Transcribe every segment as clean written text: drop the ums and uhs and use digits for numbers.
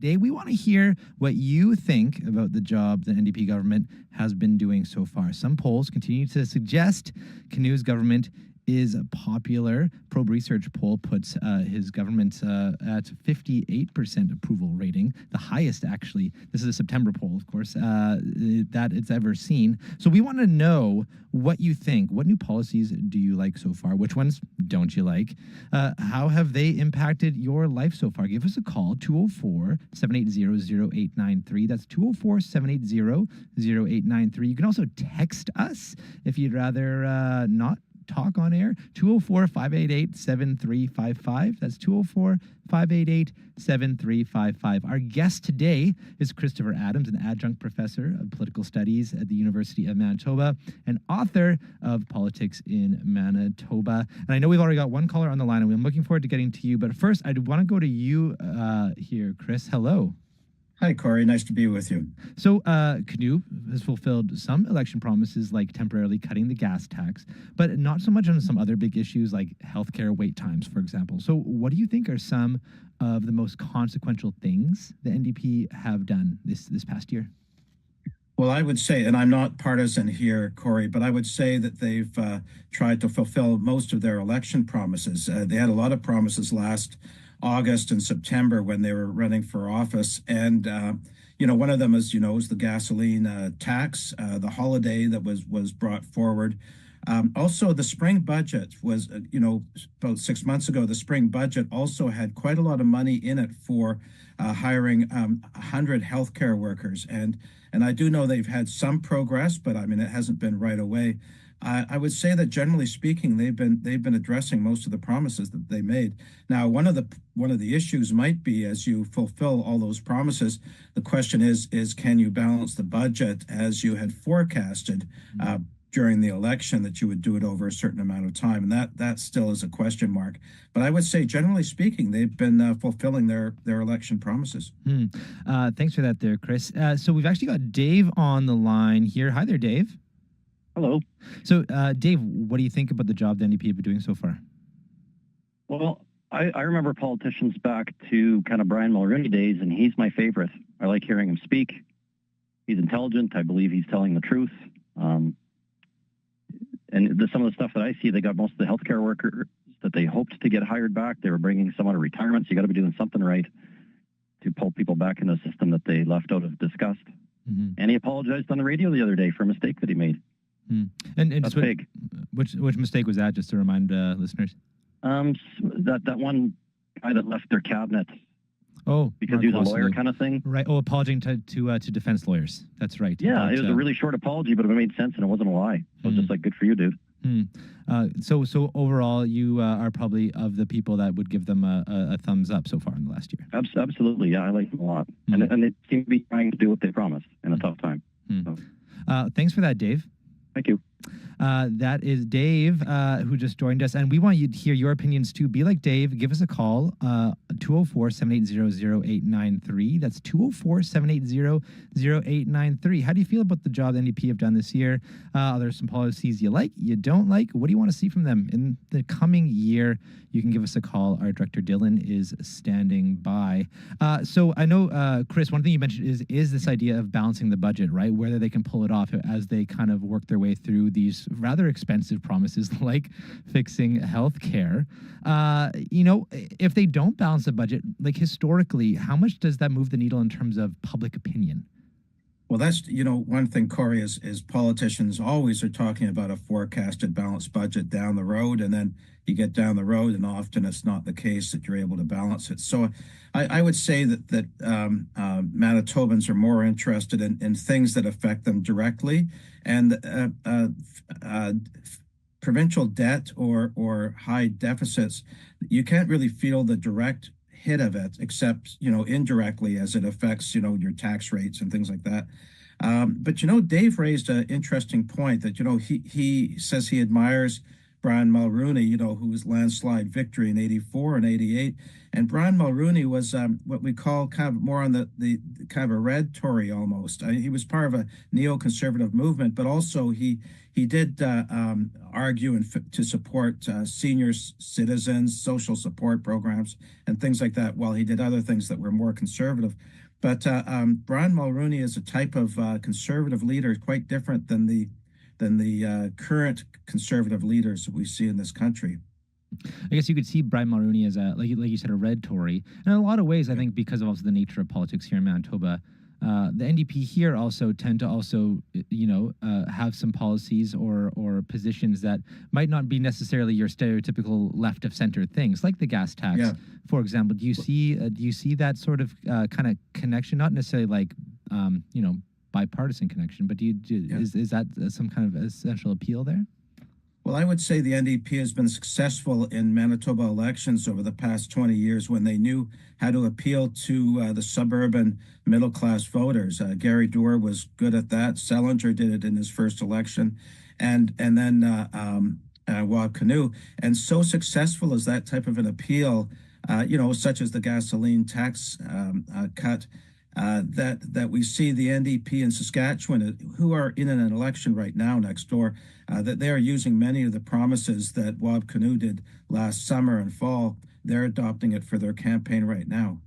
Today, we want to hear what you think about the job the NDP government has been doing so far. Some polls continue to suggest Kinew's government is popular. Probe Research poll puts his government at 58% approval rating, the highest, actually. This is a September poll, of course, that it's ever seen. So we want to know what you think. What new policies do you like so far? Which ones don't you like? How have they impacted your life so far? Give us a call, 204-780-0893. That's 204-780-0893. You can also text us if you'd rather not talk on air, 204-588-7355. That's 204-588-7355. Our guest today is Christopher Adams, an adjunct professor of political studies at the University of Manitoba and author of Politics in Manitoba. And I know we've already got one caller on the line, and I'm looking forward to getting to you. But first, I want to go to you here, Chris. Hello. Hi, Corey. Nice to be with you. So, Kinew has fulfilled some election promises, like temporarily cutting the gas tax, but not so much on some other big issues like healthcare wait times, for example. So, what do you think are some of the most consequential things the NDP have done this past year? Well, I would say, and I'm not partisan here, Corey, but I would say that they've tried to fulfill most of their election promises. They had a lot of promises last August and September when they were running for office. And, one of them, as you know, is the gasoline tax, the holiday that was brought forward. Also, the spring budget was, about 6 months ago, the spring budget also had quite a lot of money in it for hiring 100 healthcare workers. And I do know they've had some progress, but I mean, it hasn't been right away. I would say that generally speaking, they've been addressing most of the promises that they made. Now, one of the issues might be, as you fulfill all those promises, the question is can you balance the budget as you had forecasted during the election, that you would do it over a certain amount of time, and that still is a question mark. But I would say, generally speaking, they've been fulfilling their election promises. Thanks for that, there, Chris. So we've actually got Dave on the line here. Hi there, Dave. Hello. So, Dave, what do you think about the job the NDP have been doing so far? Well, I remember politicians back to kind of Brian Mulroney days, and he's my favorite. I like hearing him speak. He's intelligent. I believe he's telling the truth. And some of the stuff that I see, they got most of the healthcare workers that they hoped to get hired back. They were bringing some out of retirement, so you got to be doing something right to pull people back into a system that they left out of disgust. Mm-hmm. And he apologized on the radio the other day for a mistake that he made. And that's big. Which mistake was that, just to remind listeners? That one guy that left their cabinet. Oh, because he was a lawyer kind of thing. Right. Oh, apologizing to defense lawyers. That's right. Yeah, it was a really short apology, but it made sense and it wasn't a lie. So it was just like, good for you, dude. So overall, you are probably of the people that would give them a thumbs up so far in the last year. Absolutely. Yeah, I like them a lot. And they seem to be trying to do what they promised in a tough time. So. Thanks for that, Dave. Thank you. That is Dave, who just joined us, and we want you to hear your opinions too. Be like Dave. Give us a call, 204-780-0893. That's 204-780-0893. How do you feel about the job the NDP have done this year? Are there some policies you like, you don't like? What do you want to see from them in the coming year? You can give us a call. Our director, Dylan, is standing by. So I know, Chris, one thing you mentioned is this idea of balancing the budget, right? Whether they can pull it off as they kind of work their way through these rather expensive promises like fixing healthcare. If they don't balance the budget, like historically, how much does that move the needle in terms of public opinion? Well, that's, one thing, Corey, is politicians always are talking about a forecasted balanced budget down the road, and then you get down the road, and often it's not the case that you're able to balance it. So I would say that Manitobans are more interested in things that affect them directly, and provincial debt or high deficits, you can't really feel the direct hit of it, except, indirectly as it affects, your tax rates and things like that. But, Dave raised an interesting point that, he says he admires Brian Mulroney, who was landslide victory in 84 and 88. And Brian Mulroney was what we call kind of more on the kind of a red Tory almost. He was part of a neoconservative movement, but also he did argue to support senior citizens, social support programs, and things like that, while he did other things that were more conservative. But Brian Mulroney is a type of conservative leader quite different than the current conservative leaders that we see in this country. I guess you could see Brian Mulroney as like you said, a red Tory. And in a lot of ways, I think because of also the nature of politics here in Manitoba, the NDP here also tend to have some policies or positions that might not be necessarily your stereotypical left of center things, like the gas tax, for example. Do you see that sort of kind of connection? Not necessarily like bipartisan connection, but is that some kind of essential appeal there? Well, I would say the NDP has been successful in Manitoba elections over the past 20 years when they knew how to appeal to the suburban middle-class voters. Gary Doer was good at that. Selinger did it in his first election, and then Wab Kinew. And so successful is that type of an appeal, such as the gasoline tax cut, that we see the NDP in Saskatchewan, who are in an election right now next door, that they are using many of the promises that Wab Kinew did last summer and fall. They're adopting it for their campaign right now.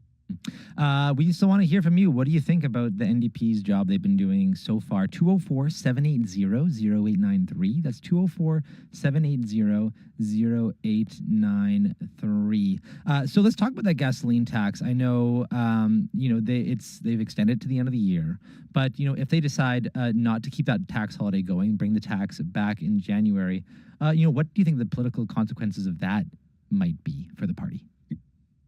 We still want to hear from you. What do you think about the NDP's job they've been doing so far? 204-780-0893. That's 204-780-0893. So let's talk about that gasoline tax. I know, they've extended it to the end of the year, but if they decide not to keep that tax holiday going, bring the tax back in January, what do you think the political consequences of that might be for the party?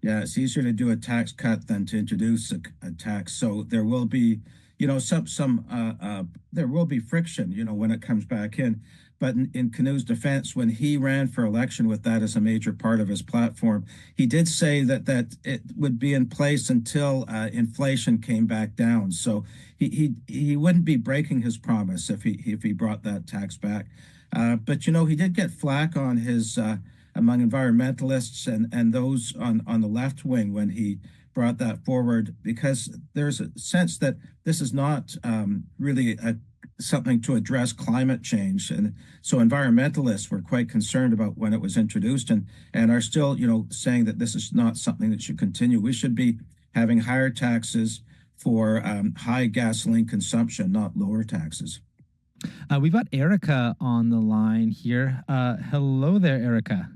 Yeah, it's easier to do a tax cut than to introduce a tax. So there will be, there will be friction, when it comes back in. But in Kinew's defense, when he ran for election with that as a major part of his platform, he did say that it would be in place until inflation came back down. So he wouldn't be breaking his promise if he brought that tax back. But he did get flack on his among environmentalists and those on the left wing when he brought that forward, because there's a sense that this is not really something to address climate change. And so environmentalists were quite concerned about when it was introduced and are still, saying that this is not something that should continue. We should be having higher taxes for high gasoline consumption, not lower taxes. We've got Erica on the line here. Hello there, Erica.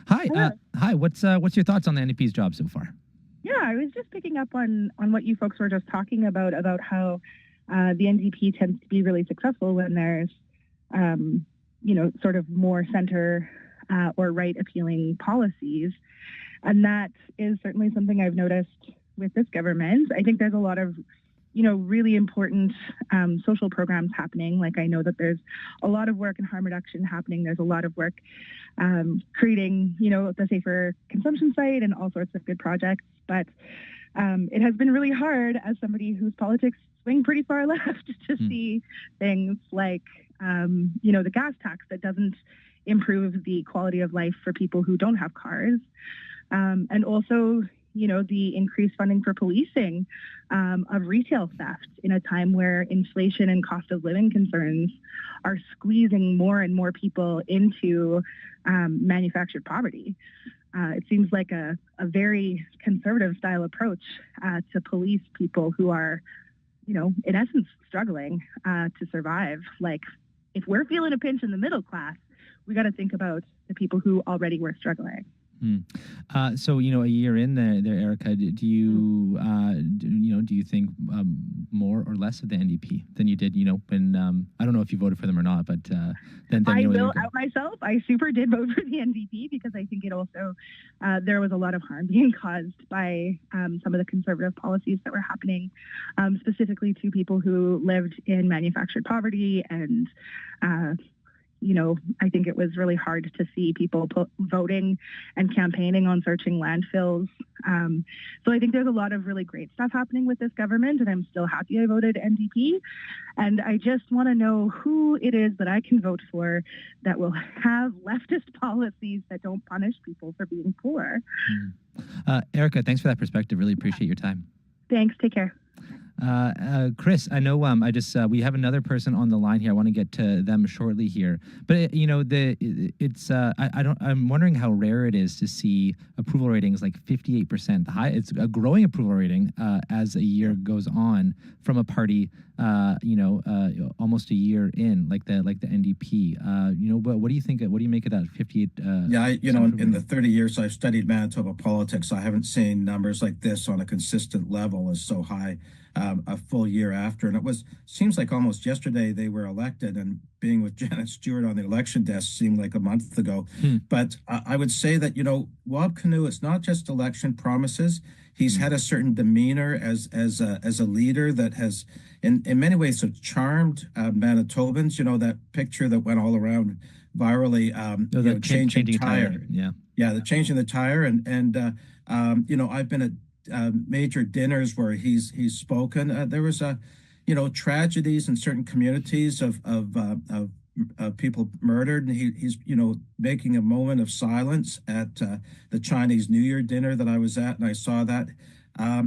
Hi. Hi. What's your thoughts on the NDP's job so far? Yeah, I was just picking up on what you folks were just talking about how the NDP tends to be really successful when there's, sort of more center or right appealing policies. And that is certainly something I've noticed with this government. I think there's a lot of really important social programs happening. Like I know that there's a lot of work in harm reduction happening. There's a lot of work creating, the safer consumption site and all sorts of good projects. But it has been really hard as somebody whose politics swing pretty far left to see things like, the gas tax that doesn't improve the quality of life for people who don't have cars. And also, the increased funding for policing of retail theft in a time where inflation and cost of living concerns are squeezing more and more people into manufactured poverty. It seems like a very conservative style approach to police people who are, in essence, struggling to survive. Like, if we're feeling a pinch in the middle class, we got to think about the people who already were struggling. So, a year in there, Erica, do you think more or less of the NDP than you did, when, I don't know if you voted for them or not, but then I will out myself. I super did vote for the NDP because I think it also, there was a lot of harm being caused by some of the conservative policies that were happening, specifically to people who lived in manufactured poverty and, I think it was really hard to see people voting and campaigning on searching landfills. So I think there's a lot of really great stuff happening with this government, and I'm still happy I voted NDP. And I just want to know who it is that I can vote for that will have leftist policies that don't punish people for being poor. Erica, thanks for that perspective. Really appreciate your time. Thanks. Take care. Chris, I know we have another person on the line here. I want to get to them shortly here, but I'm wondering how rare it is to see approval ratings like 58%. It's a growing approval rating as a year goes on from a party, almost a year in, like the NDP. But what do you think? What do you make of that 58? In the 30 years I've studied Manitoba politics, I haven't seen numbers like this on a consistent level as so high. A full year after, and seems like almost yesterday they were elected, and being with Janet Stewart on the election desk seemed like a month ago. But I would say that Wab Kinew, it's not just election promises. He's had a certain demeanor as a leader that has in many ways charmed Manitobans. That picture that went all around virally, changing the tire. The changing the tire, and I've been at major dinners where he's spoken. There was tragedies in certain communities of people murdered, and he's making a moment of silence at the Chinese New Year dinner that I was at, and I saw that.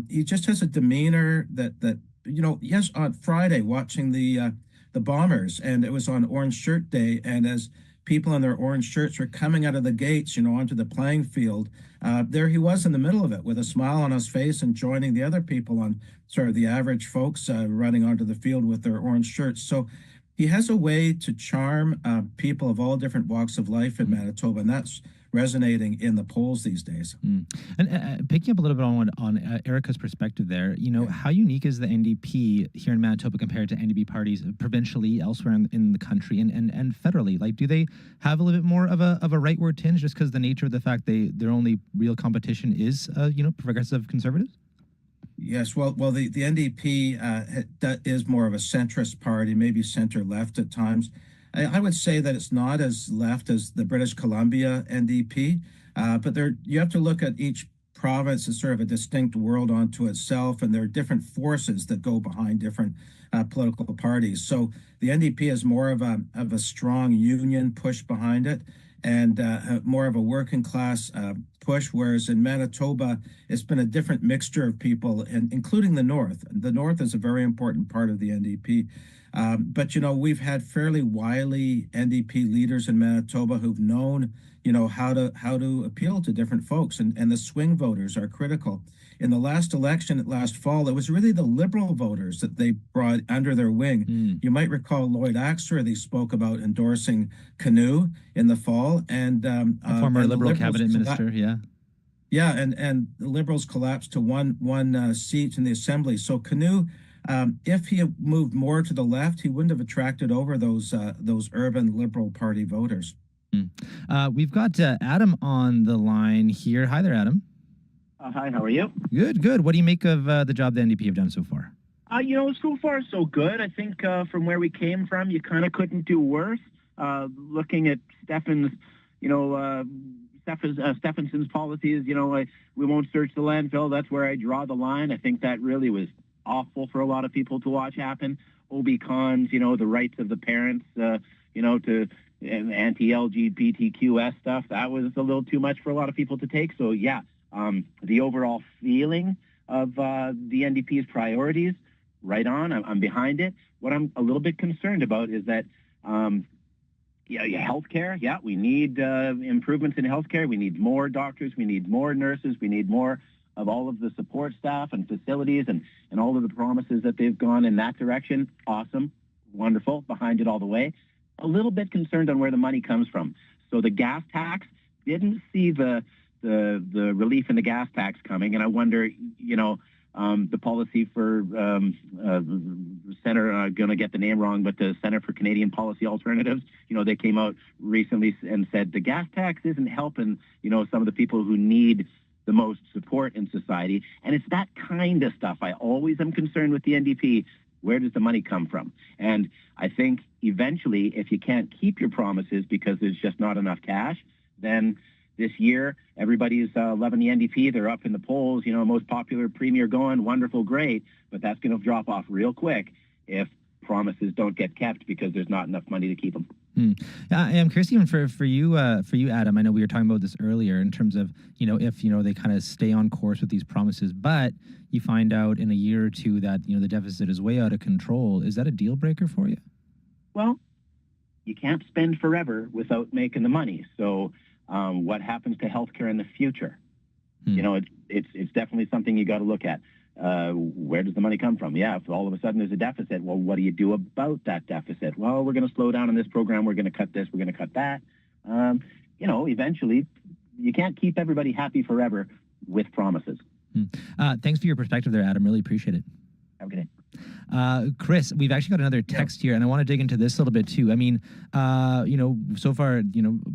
He just has a demeanor that yes, on Friday watching the bombers, and it was on Orange Shirt Day, and as people in their orange shirts were coming out of the gates, onto the playing field. There he was in the middle of it with a smile on his face and joining the other people on sort of the average folks running onto the field with their orange shirts. So he has a way to charm people of all different walks of life in Manitoba, and that's resonating in the polls these days. And picking up a little bit on Erica's perspective there, how unique is the NDP here in Manitoba compared to NDP parties provincially elsewhere in the country and federally? Like, do they have a little bit more of a rightward tinge just because the nature of the fact their only real competition is progressive conservatives? Yes, well, the NDP is more of a centrist party, maybe center-left at times. I would say that it's not as left as the British Columbia NDP, but you have to look at each province as sort of a distinct world unto itself, and there are different forces that go behind different political parties. So the NDP is more of a strong union push behind it, and more of a working class push, whereas in Manitoba, it's been a different mixture of people, and including the North. The North is a very important part of the NDP. But we've had fairly wily NDP leaders in Manitoba who've known, how to appeal to different folks, and the swing voters are critical. In the last election last fall, it was really the Liberal voters that they brought under their wing. You might recall Lloyd Axworthy spoke about endorsing Kinew in the fall, and a former Liberal cabinet minister, and the Liberals collapsed to one seat in the Assembly. So Kinew, if he had moved more to the left, he wouldn't have attracted over those urban Liberal Party voters. We've got Adam on the line here. Hi there, Adam. Hi, how are you? Good. What do you make of the job the NDP have done so far? So far so good. I think from where we came from, you kind of couldn't do worse. Looking at Stephenson's policies, we won't search the landfill. That's where I draw the line. I think that really was awful for a lot of people to watch happen. OB-cons, the rights of the parents, to anti-LGBTQS stuff, that was a little too much for a lot of people to take. So, the overall feeling of the NDP's priorities, right on. I'm behind it. What I'm a little bit concerned about is that, healthcare. Yeah, we need improvements in healthcare. We need more doctors. We need more nurses. We need more of all of the support staff and facilities and all of the promises that they've gone in that direction. Awesome. Wonderful. Behind it all the way. A little bit concerned on where the money comes from. So the gas tax, didn't see the relief in the gas tax coming, and I wonder, the policy for Center, going to get the name wrong, but the Center for Canadian Policy Alternatives, they came out recently and said the gas tax isn't helping, some of the people who need the most support in society. And it's that kind of stuff I always am concerned with the NDP. Where does the money come from? And I think eventually, if you can't keep your promises because there's just not enough cash, then this year, everybody's loving the NDP. They're up in the polls, most popular premier going, wonderful, great. But that's going to drop off real quick if promises don't get kept because there's not enough money to keep them. I'm curious even for you, Adam. I know we were talking about this earlier in terms of if they kind of stay on course with these promises, but you find out in a year or two that the deficit is way out of control. Is that a deal breaker for you? Well, you can't spend forever without making the money. So what happens to healthcare in the future? It's definitely something you got to look at. Where does the money come from? Yeah, if all of a sudden there's a deficit, well, what do you do about that deficit? Well, we're going to slow down on this program. We're going to cut this. We're going to cut that. Eventually, you can't keep everybody happy forever with promises. Thanks for your perspective there, Adam. Really appreciate it. Have a good day. Chris, we've actually got another text here, and I want to dig into this a little bit too. I mean, so far,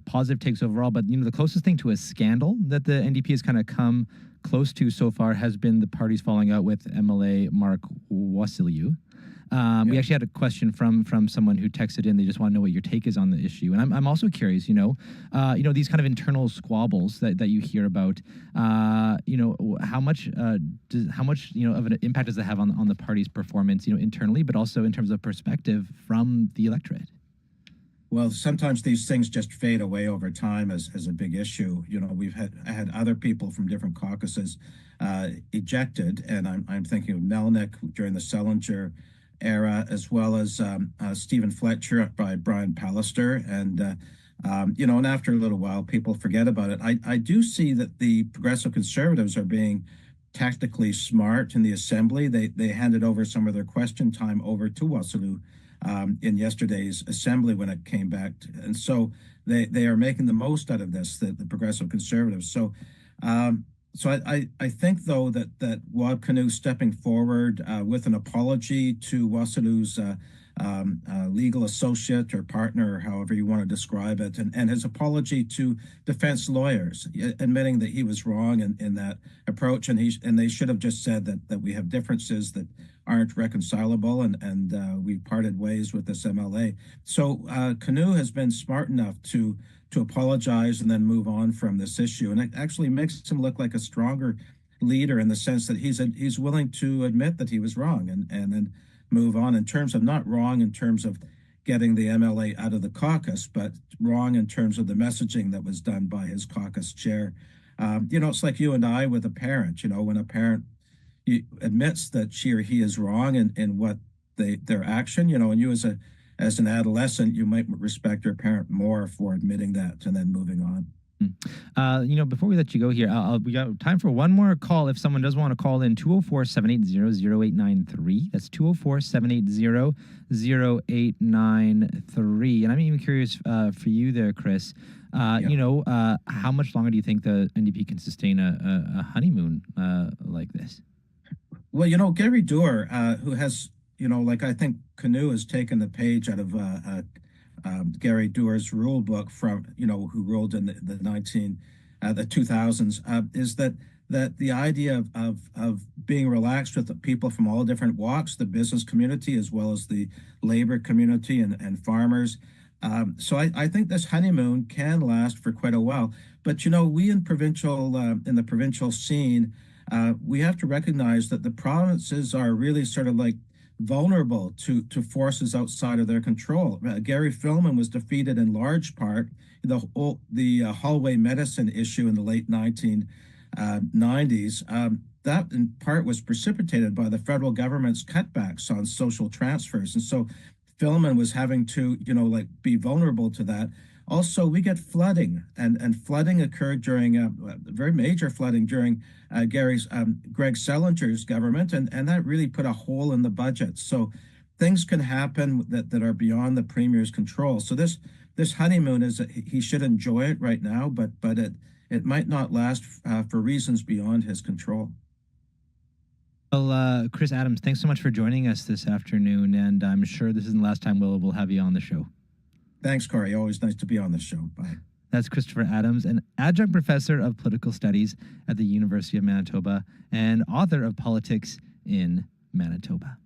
positive takes overall, but the closest thing to a scandal that the NDP has kind of come close to so far has been the party's falling out with MLA Mark Wassiliou. We actually had a question from someone who texted in. They just want to know what your take is on the issue. And I'm also curious, these kind of internal squabbles that you hear about, how much of an impact does it have on the party's performance, internally, but also in terms of perspective from the electorate? Well, sometimes these things just fade away over time as a big issue. We've had other people from different caucuses ejected, and I'm thinking of Melnick during the Sellinger era, as well as Stephen Fletcher by Brian Pallister. And after a little while, people forget about it. I do see that the Progressive Conservatives are being tactically smart in the Assembly. They handed over some of their question time over to Wassiliou in yesterday's Assembly when it came back. And so they are making the most out of this, the Progressive Conservatives. So I think, though, that Wab Kinew stepping forward with an apology to Wassiliou's legal associate or partner, or however you want to describe it, and his apology to defense lawyers, admitting that he was wrong in that approach, and they should have just said that we have differences that aren't reconcilable, and we parted ways with this MLA. So Kinew has been smart enough to apologize and then move on from this issue, and it actually makes him look like a stronger leader in the sense that he's willing to admit that he was wrong and then move on, in terms of not wrong in terms of getting the MLA out of the caucus, but wrong in terms of the messaging that was done by his caucus chair. It's like you and I with a parent. When a parent admits that she or he is wrong in what their action, and you as an adolescent, you might respect your parent more for admitting that and then moving on. Before we let you go here, we got time for one more call. If someone does want to call in, 204-780-0893. That's 204-780-0893. And I'm even curious for you there, Chris. How much longer do you think the NDP can sustain a honeymoon like this? Well, Gary Doer, who has, I think Kinew has taken the page out of Gary Doer's rule book from, who ruled in the 2000s, is that the idea of being relaxed with the people from all different walks, the business community as well as the labor community and farmers. So I think this honeymoon can last for quite a while. But, we in the provincial scene, we have to recognize that the provinces are really sort of like vulnerable to forces outside of their control. Gary Filmon was defeated in large part. The hallway medicine issue in the late 1990s, that in part was precipitated by the federal government's cutbacks on social transfers. And so Filmon was having to, be vulnerable to that. Also, we get flooding, and flooding occurred during very major flooding during Greg Sellinger's government, and that really put a hole in the budget. So things can happen that are beyond the premier's control. So this honeymoon he should enjoy it right now, but it might not last for reasons beyond his control. Well, Chris Adams, thanks so much for joining us this afternoon, and I'm sure this isn't the last time we'll have you on the show. Thanks, Corey. Always nice to be on the show. Bye. That's Christopher Adams, an adjunct professor of political studies at the University of Manitoba and author of Politics in Manitoba.